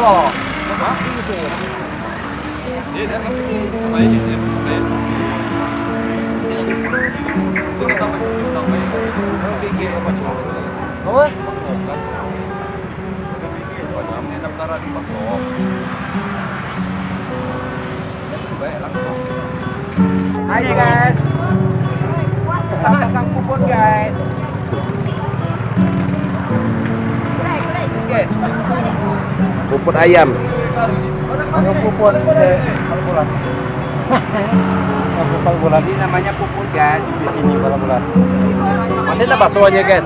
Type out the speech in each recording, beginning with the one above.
loh. Hai guys. Tentang kupon guys. Guys. Puput ayam. Puput bulan. Puput bulan ini namanya puput guys. Di sini bulan. Masih ada bakso aja guys.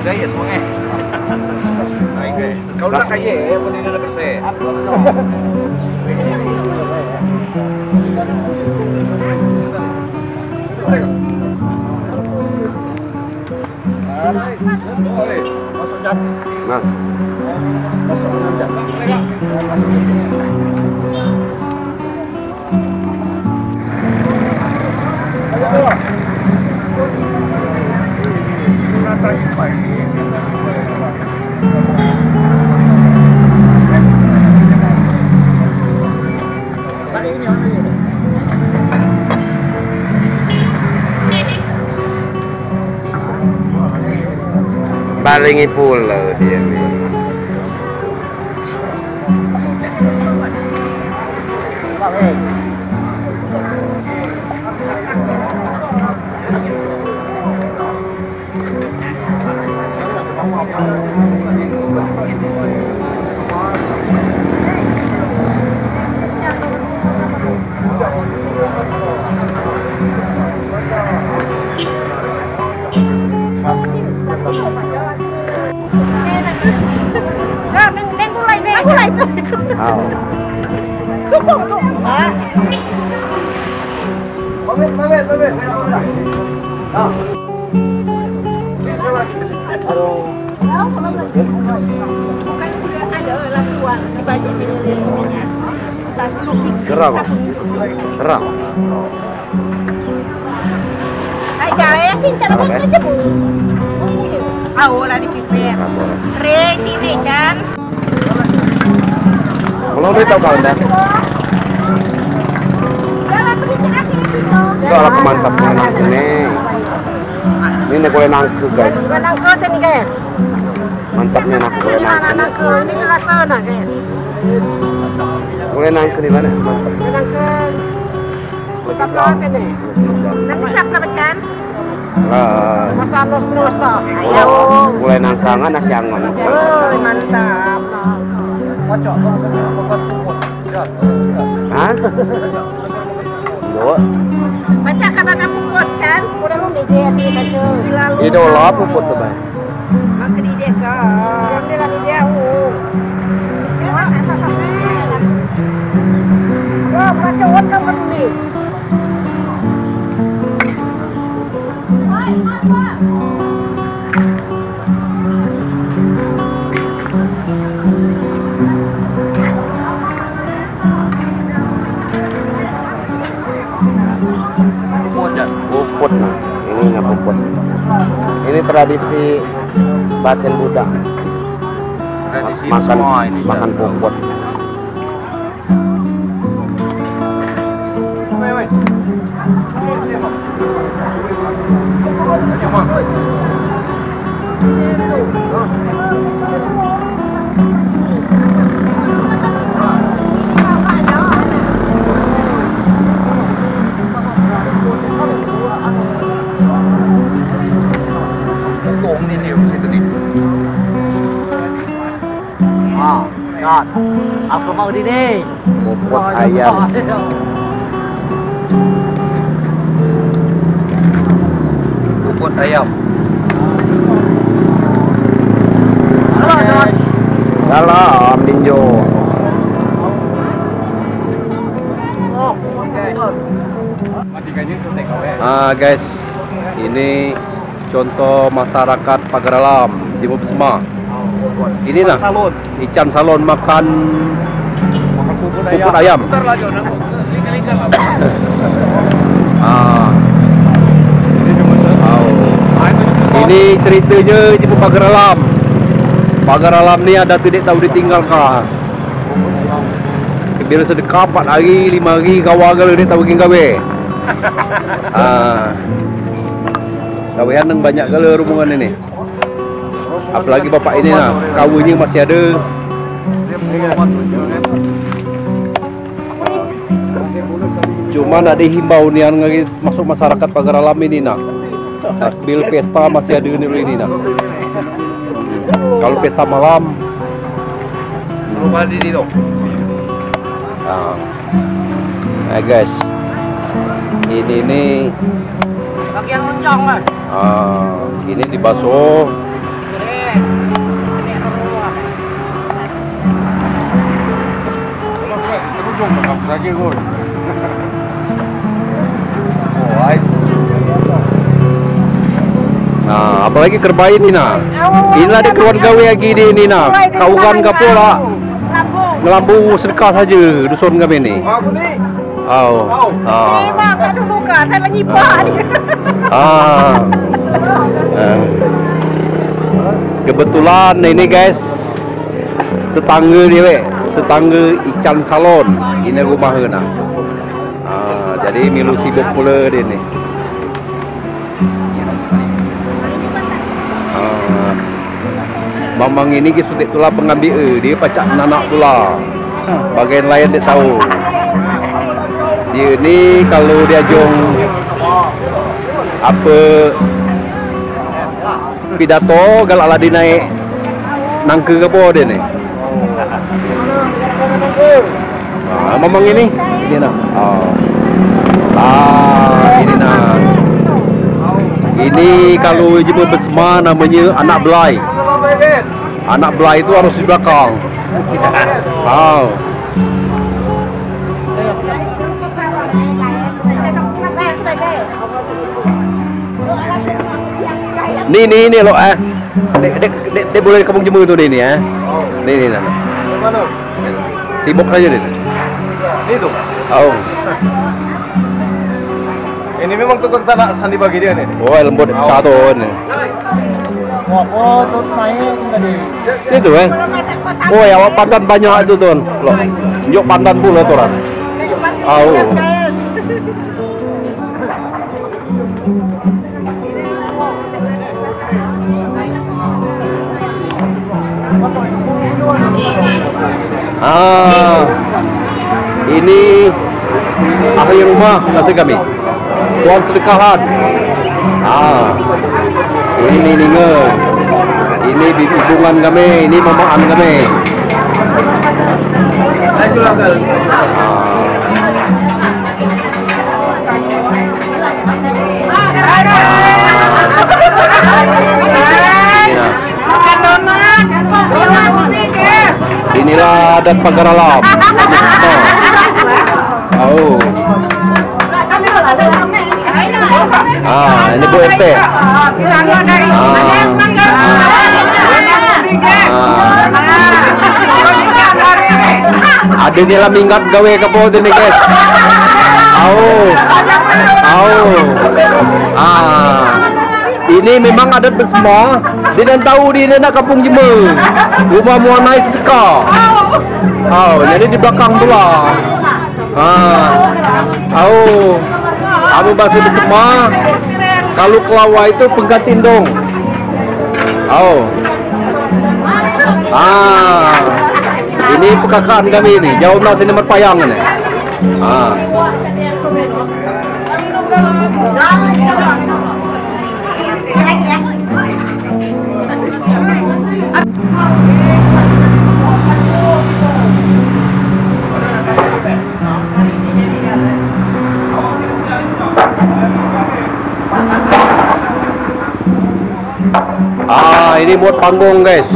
Gaya semuanya. Kau nak kaya, pun ini ada bersih. Masuk jam. Mas. Masuk 6 jam. Balingi pula dia nih. Sumpah tuh. Babet. Aduh. Gerang. Hai guys, kita dapat aja bu. Lah dipipis. Ready nih Chan. Kalau udah tahu kau dah. Itu alat mantap enak ini. Ini boleh nangke guys. Nangke nih guys. Mantapnya nangke. Nangke ini rasanya guys. Boleh nangke di mana? Mantap. Nangke. Kita pelan ini. Nanti siapa Chan? Masa nos toh. Ayo. Mulai nangkangan nasi angon. Mantap. Kocok. Hah? Dua. Baca kabar kamu Chan. Udah lu di dia di baca. Itu lo puput tuh bang. Mak di dia kan. Dia lagi jauh. Wah, baca wan kamu ni. Puput nah, ini nggak puput. Ini tradisi Baten Buddha. Makan puput. Aku mau di nih. Puput ayam. puput ayam. Dalam ninjo. Guys, ini contoh masyarakat Pagaralam di Mubsma. Ini nah, ikan salon makan puput ayam. Ini ceritanya di Pagaralam. Pagaralam ni ada tidak tahu ditinggalkan. Bila sedekah 4 hari, 5 hari kawagal dia tahu bikin gawe. Gawean yang banyak kali rumungan ini. Apalagi bapak ini nah, kawinnya masih ada. Cuma nak dihimbau ni yang masuk masyarakat Pagaralam ini nak. Bil pesta masih ada ini nak. Kalau pesta malam belum ada di tu. Guys, ini bagian loncong kan? Ini dibasuh. Nah, apalagi kerbain ini nah. Inilah di keluarga lagi ini nah. Kau kan kapola. Ngelambu sedekah saja dusun kami ni. Memang tak dulu kan, saya lagi pak. Kebetulan ini guys, tetangga dia, tetangga ikan salon. Ini rumah nak. Jadi milu sibuk pula dia ni. Mamang ini sudah tulah pengambil dia pacak nanak pula. Bagian lain dia tahu. Dia ni kalau dia jong apa pidato galak lah dinaik nangke ke apa dia ni. Mamang ini nak. Ini nak. Ini kalau jemput bersama namanya anak belai. Anak belai itu harus di belakang. Ini loh Dek boleh kampung jemur tu ini ya. Ini nah. Sibuk aja ni. Itu. Ini memang tukang tanah sandi bagi dia ni. Oh, lembut satu ni. Oh, tu naik tadi. Itu Oh, ya pandan banyak itu tuan. Loh. Yuk pandan pula tu orang. Ini ahli rumah kasih kami. Tuan sedekahan. Ini ninge. Ini hubungan kami, ini mamaan kami. Inilah adat Pagaralam. Ini Bu RT. Ada ni lah minggat gawe ke bawah ni guys. Ini memang adat bersama. Dia dan tahu dia nak kampung Jemur. Rumah muanai sedekah. Jadi di belakang tu lah. Kamu bahasa bersama. Kalau kelawar itu pengganti dong. Ini pekakaan kami ini. Jauh nasi nomor payang ini. Ini buat panggung guys.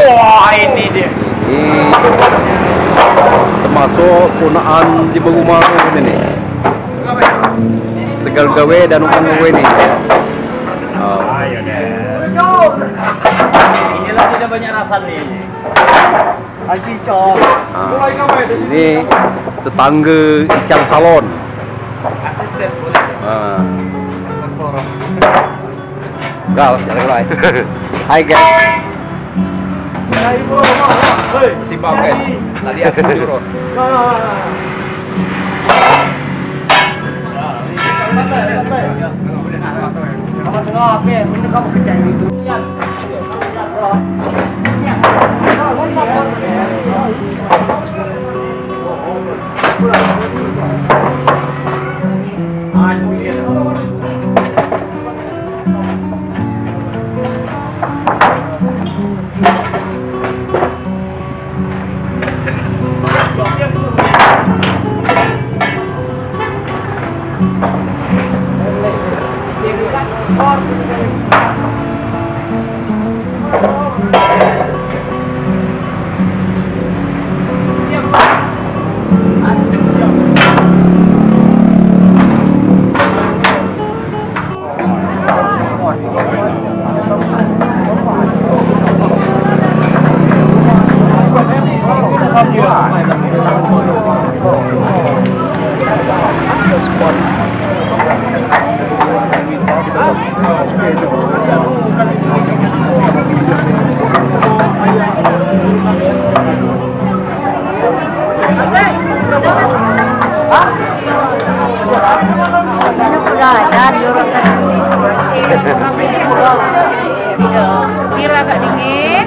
Wah, ini dia. Ini termasuk punaan di Bagumaru ini nih. Segal gawe dan umum ini. Ayo deh. Inilah tidak banyak rasa nih. Ini tetangga Icang Salon. Asisten Gal, jalan lain. Hai guys. Simbang guys. Tadi aku turun. Biar agak dingin.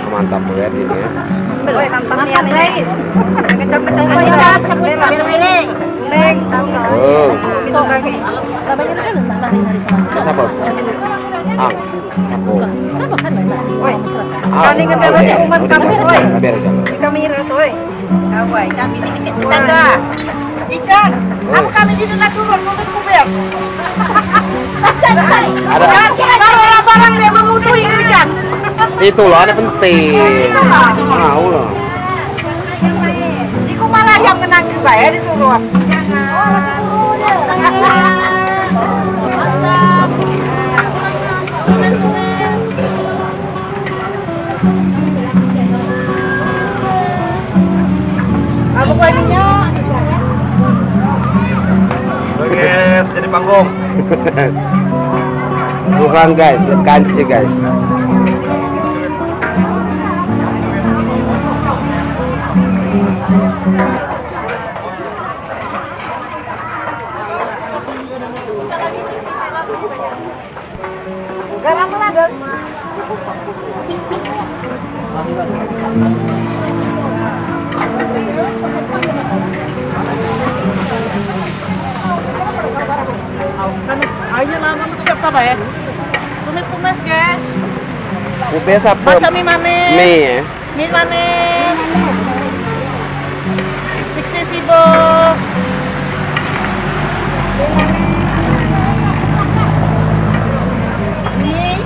Mantap banget ini ya. Mantap nih guys. Kecap-kecap aja. Neng. Oh. Bisa lagi. Siapa? Ah. Aku. Woi. Kani kan kalau cuman kamu woi. Biar aja. Di kamera tuh woi. Woi, kami bisik-bisik tetangga. Ican, aku kami di sana turun, mau kubur. Ada. Kalau orang-orang dia memutui Ican. Itu loh, ada penting. Mau loh. Iku malah yang menang juga ya disuruh. Apa kuahnya? Oke, jadi panggung. Surang guys, dan kanci guys. Garam lagi. Ayo lama tuh siapa apa ya? Tumis-tumis guys. Ubes apa? Masak mie manis. Mie ya? Mie manis. Fiksi sibo. Ini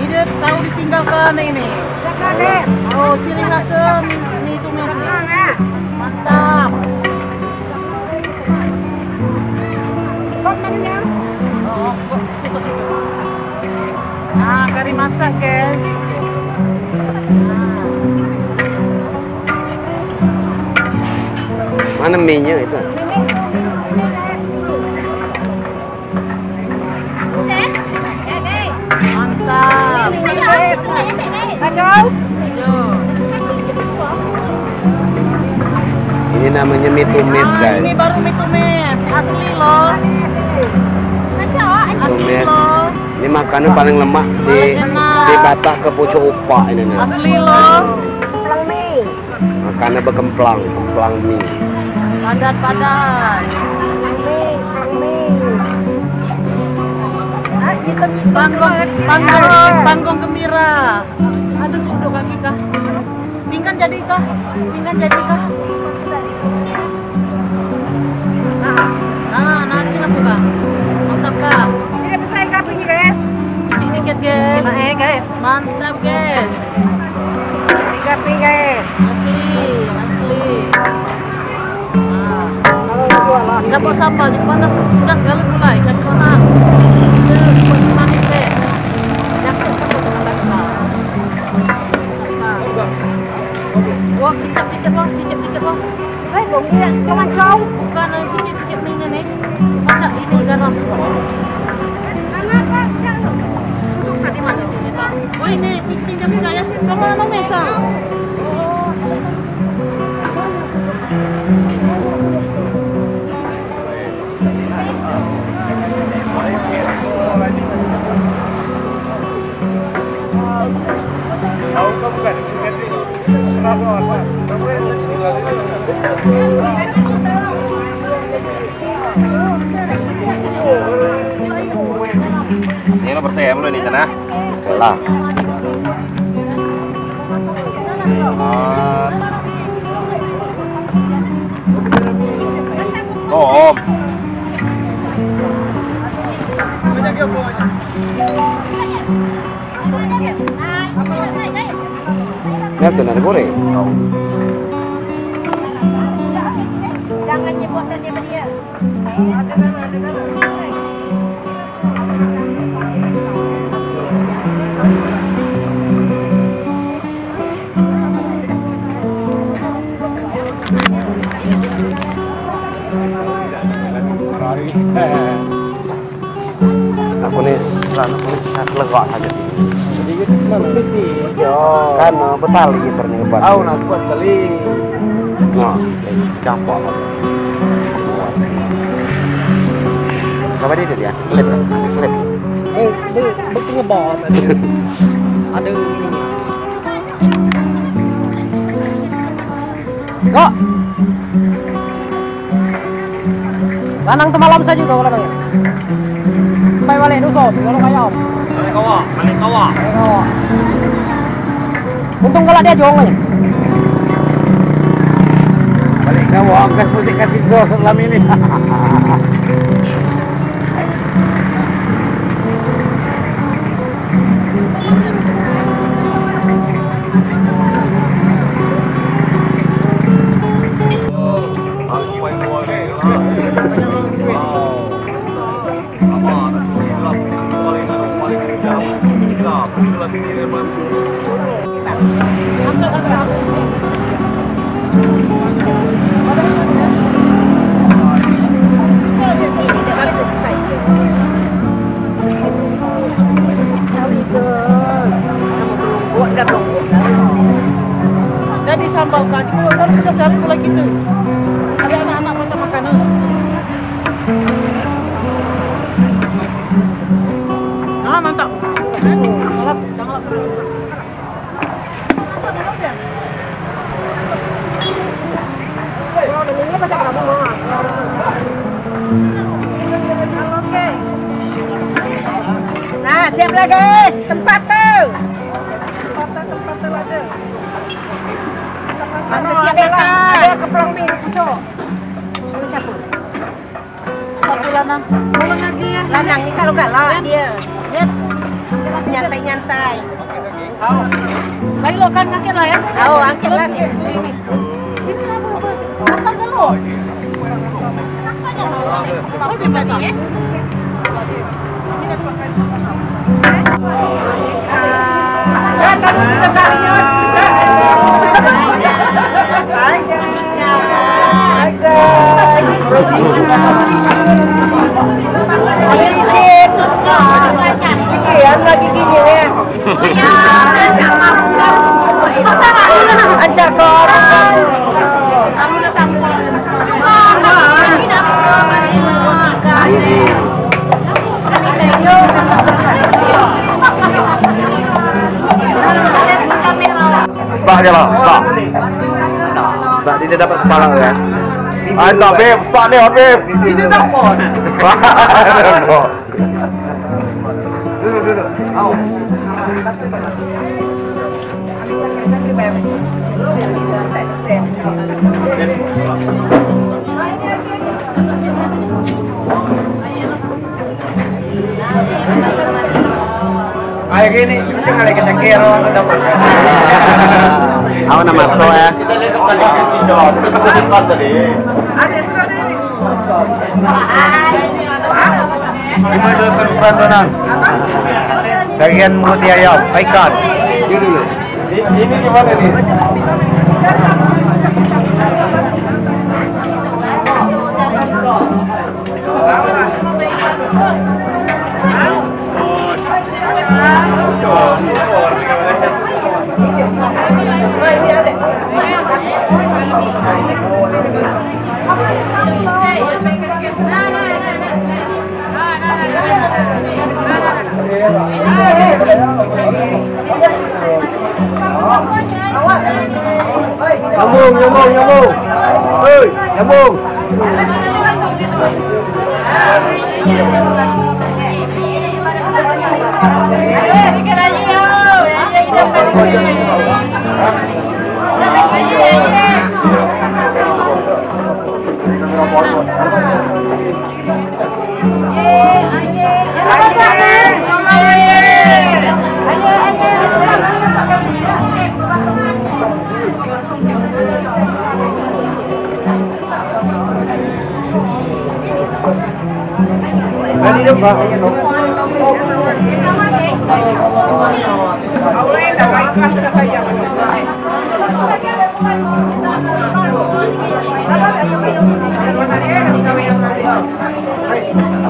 dia tahu ditinggalkan ini. Oh, ciri khas mie tumis nih. Mana mie-nya itu? Mantap. Kacau. Ini namanya mie tumis, guys. Ini baru mie tumis, asli loh. Asli Tumis. loh. Ini makanan paling lemak di Batak ke Pucuk Upak ini nih. Asli loh. Makanan berkemplang, kemplang mie. Padat-padat. Panggung gembira. Aduh sudut kaki kah? Pinggan jadi kah? Pinggan jadi kah? Nah, nanti aku kah? Mantap kah? Ini pesan kapunya guys. Sedikit guys. Guys. Mantap guys. Kapi guys. Asli. Nah. Dapat sambal, jadi panas sekali mulai. Siapa mahal? Buat manis deh. Yang cepat dengan lengkap. Wah, cicip bang, cicip bang. Bông dia jangan jauh. Bukan cicip minyak nih. Masa ini garam? Tadi mana? Oh ini pinjam juga ya. Kamu Mesa. Sini lo bersih dulu nih Cana. Salah. Oh, Om. Lihat tuh nasi goreng. Jangan nyebutkan dia dia. Aku nih legak saja. Kan betali ternyata. Tahu nak buat kali. Nah, campur. Coba dia slip, slip. Betul ngebot. Ada ini. Kok? Lanang tu malam saja tuh lanangnya. Sampai balik dusun, kalau kayak om. Balik kawa. Untung kalau dia jong nih. Balik kamu angkat musik kasih sos selama ini. Dan disambalkan, kalau bisa sekali mulai gitu. Ada anak-anak macam makanan. Ah mantap. Jangan Nah, siaplah guys, tempat tuh. Mana siapkan? Ada keplang mie pucuk. satu lanang. Lanang ni kalau galak dia. Yes. Nyantai-nyantai. Lagi lo kan angkat lah ya. Oh, angkatlah dia. Ini apa? Asalnya lo. Oh, gimana ya? Sekian lagi gini ya. Ajak ke orang. Start aja lah, start. Start dia dapat kepala ya. Ayo start Beb, start nih Beb. Ini telepon. Duduk. Au. Ayo gini, kita kali kita kero dapat. Aku nama so ya. Gimana dengan perantonan? Bagian mulut ayam, ikan. Ini dulu. Ini gimana nih? Nyambung. Hei, nyambung.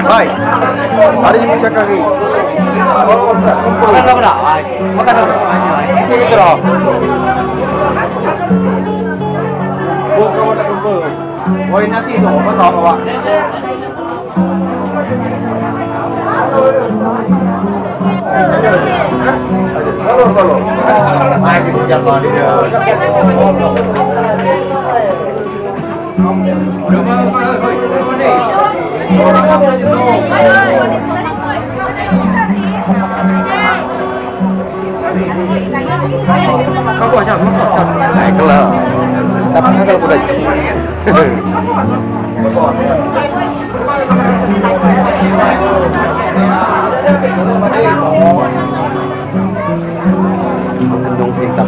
Hai, hari ini cek lagi. Makan dong, makan dong. Ini kerap. Woi nasi itu apa tau pak? Kalau. Saya bisa jalan dia. Kamu aja, naik kelas. Tapi kalau udah. Gendong cinta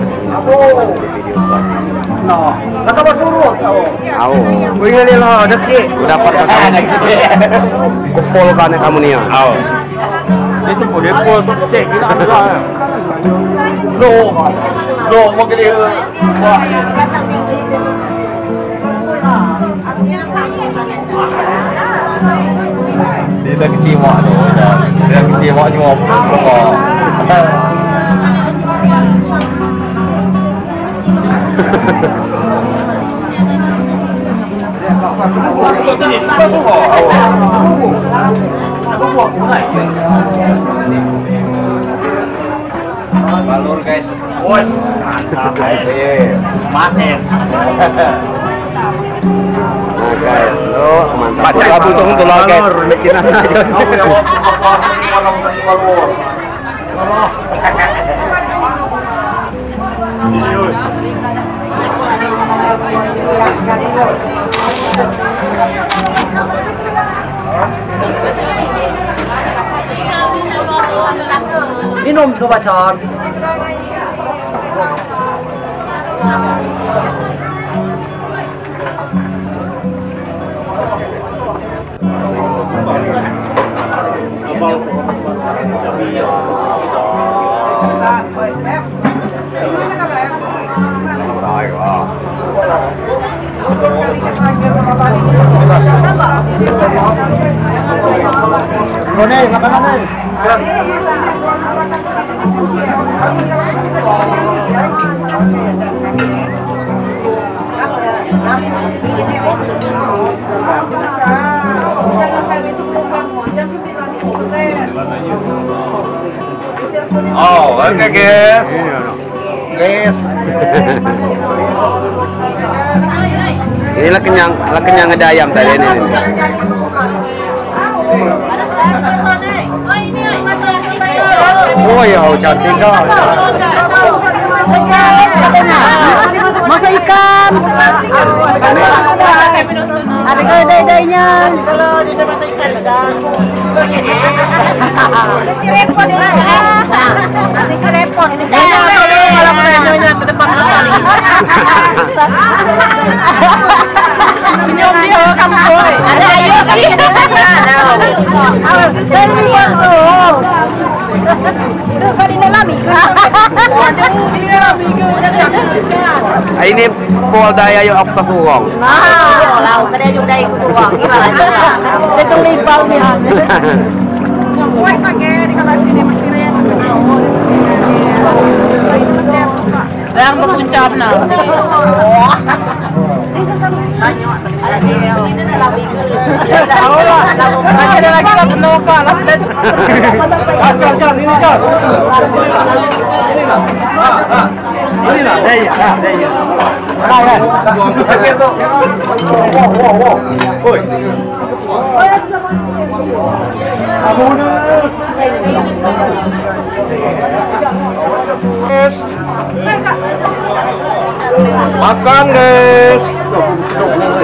no, kakak suruh tahu. Wih ini lo, deki. Udah dapat kumpulkan kamu nih ya. Itu boleh pol tuh cek kita ada. So mau ke dia. Dia dah kecewa tu. Dia kecewa cuma pokok. Balur guys. Bos. Mantap. Masih. Nah guys, lo mantap. Baca lagu cung tuh guys. Bikin aja. Minum dua bacaan. Rồi, Nih, makanan nih. Oh, oke guys. Guys. Inilah kenyang ada ayam tadi ini. Oh ya, cantik kan. Masa ikan. Ada kedai-kedainya. Si repot ini. Si repot ini. Malah menanya ke depan sekali. Senyum dia kamu boy. Ada ayo kali. Itu kan ini lami. Ini pol daya yo oktas uang. Nah, lau kada yung dai ko tuwang. Ito libaw niya. Suway pakai di kalau sini masih raya sebenarnya. Yang berkuncap na. Ada lagi lah penoka lah. Jangan ini kan. Ini lah, daya. Woi. Makan guys.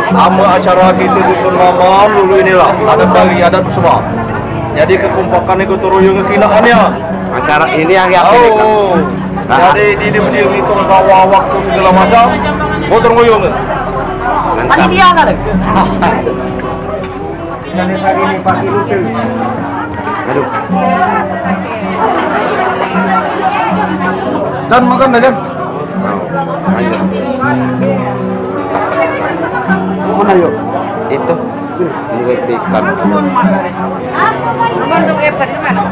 Sama acara kita di Sunmaman dulu inilah adat bagi adat semua. Jadi kekompakan itu turun yang kekinaannya. Acara ini yang Oh. Jadi di dia ngitung bawa waktu segala macam. Motor ngoyong. mantap. Ini hari ini pagi lucu. Aduh. Dan makan dah kan. Lanjut. Mana yuk? Itu mulut ikan. Untuk ikan mana?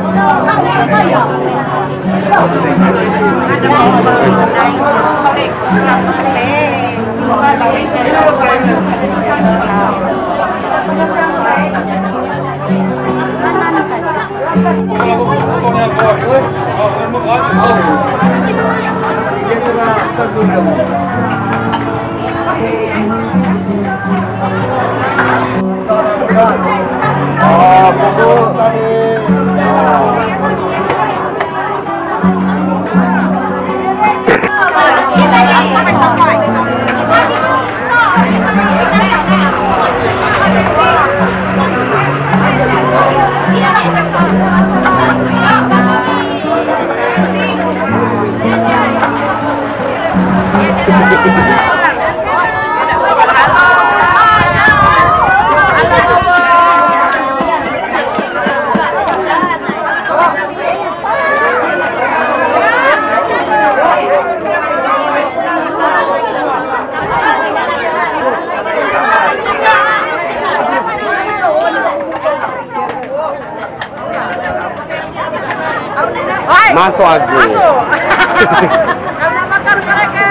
Masuk aku. Masuk. Kalau makan mereka.